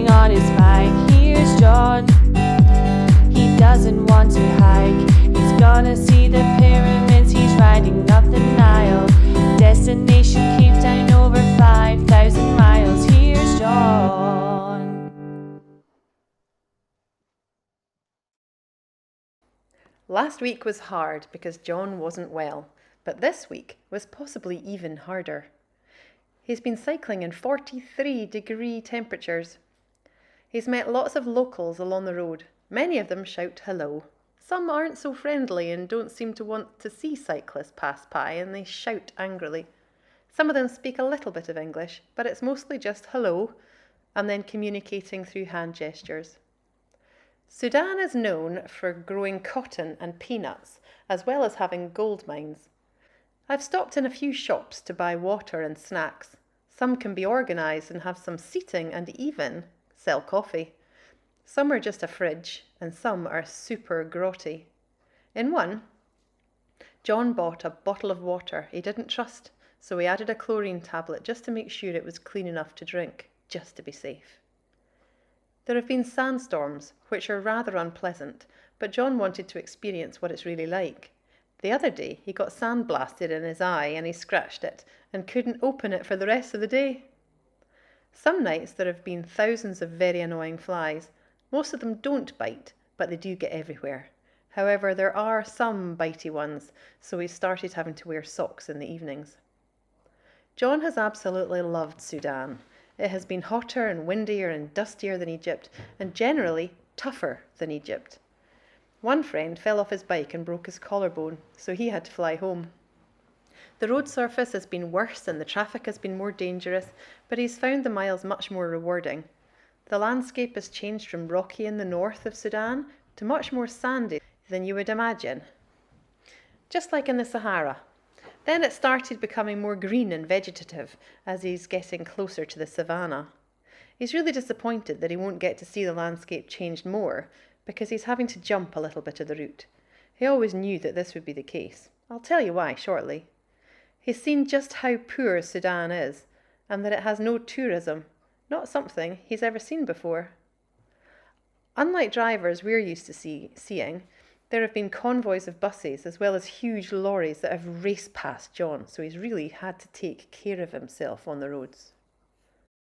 riding on his bike. Here's John, he doesn't want to hike. He's gonna see the pyramids, he's riding up the Nile. Destination Cape Town, over 5,000 miles. Here's John. Last week was hard because John wasn't well, but this week was possibly even harder. He's been cycling in 43-degree temperatures. He's met lots of locals along the road. Many of them shout hello. Some aren't so friendly and don't seem to want to see cyclists pass by, and they shout angrily. Some of them speak a little bit of English, but it's mostly just hello and then communicating through hand gestures. Sudan is known for growing cotton and peanuts, as well as having gold mines. I've stopped in a few shops to buy water and snacks. Some can be organised and have some seating and even sell coffee. Some are just a fridge and some are super grotty. In one, John bought a bottle of water he didn't trust, so he added a chlorine tablet just to make sure it was clean enough to drink, just to be safe. There have been sandstorms, which are rather unpleasant, but John wanted to experience what it's really like. The other day, he got sandblasted in his eye and he scratched it and couldn't open it for the rest of the day. Some nights there have been thousands of very annoying flies. Most of them don't bite, but they do get everywhere. However, there are some bitey ones, so he started having to wear socks in the evenings. John has absolutely loved Sudan. It has been hotter and windier and dustier than Egypt, and generally tougher than Egypt. One friend fell off his bike and broke his collarbone, so he had to fly home. The road surface has been worse and the traffic has been more dangerous, but he's found the miles much more rewarding. The landscape has changed from rocky in the north of Sudan to much more sandy than you would imagine. Just like in the Sahara. Then it started becoming more green and vegetative as he's getting closer to the savannah. He's really disappointed that he won't get to see the landscape change more because he's having to jump a little bit of the route. He always knew that this would be the case. I'll tell you why shortly. He's seen just how poor Sudan is and that it has no tourism, not something he's ever seen before. Unlike drivers we're used to seeing, there have been convoys of buses as well as huge lorries that have raced past John, so he's really had to take care of himself on the roads.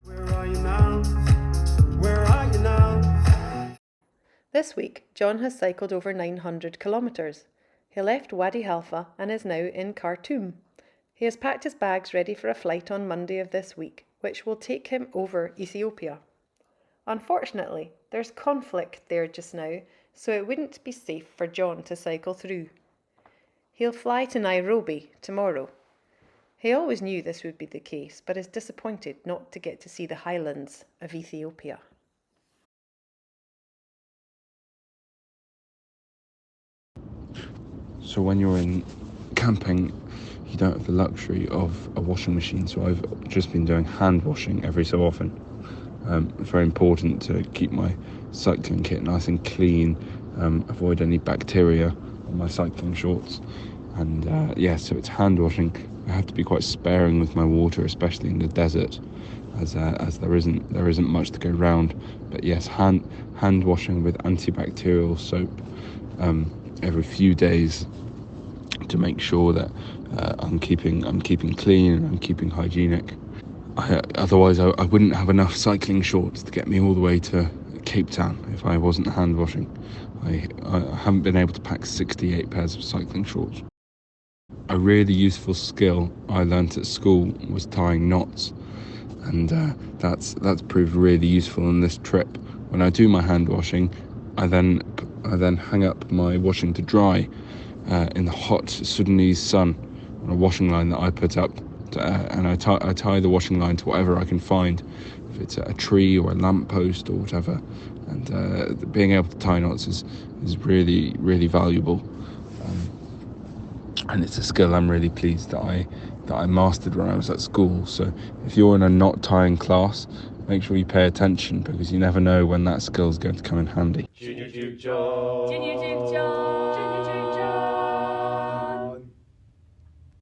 Where are you now? Where are you now? This week, John has cycled over 900 kilometres. He left Wadi Halfa and is now in Khartoum. He has packed his bags ready for a flight on Monday of this week, which will take him over Ethiopia. Unfortunately, there's conflict there just now, so it wouldn't be safe for John to cycle through. He'll fly to Nairobi tomorrow. He always knew this would be the case, but is disappointed not to get to see the highlands of Ethiopia. So when you're in camping, you don't have the luxury of a washing machine, so I've just been doing hand washing every so often. It's very important to keep my cycling kit nice and clean, avoid any bacteria on my cycling shorts, and so it's hand washing. I have to be quite sparing with my water, especially in the desert, as there isn't much to go round. But yes, hand washing with antibacterial soap every few days to make sure that I'm keeping clean and I'm keeping hygienic. Otherwise I wouldn't have enough cycling shorts to get me all the way to Cape Town if I wasn't hand washing. I haven't been able to pack 68 pairs of cycling shorts. A really useful skill I learnt at school was tying knots, and that's proved really useful on this trip. When I do my hand washing, I then hang up my washing to dry in the hot Sudanese sun on a washing line that I put up, and I tie the washing line to whatever I can find, if it's a tree or a lamppost or whatever. And being able to tie knots is really, really valuable, and it's a skill I'm really pleased that I mastered when I was at school. So if you're in a knot tying class, make sure you pay attention, because you never know when that skill is going to come in handy. Junior Duke John.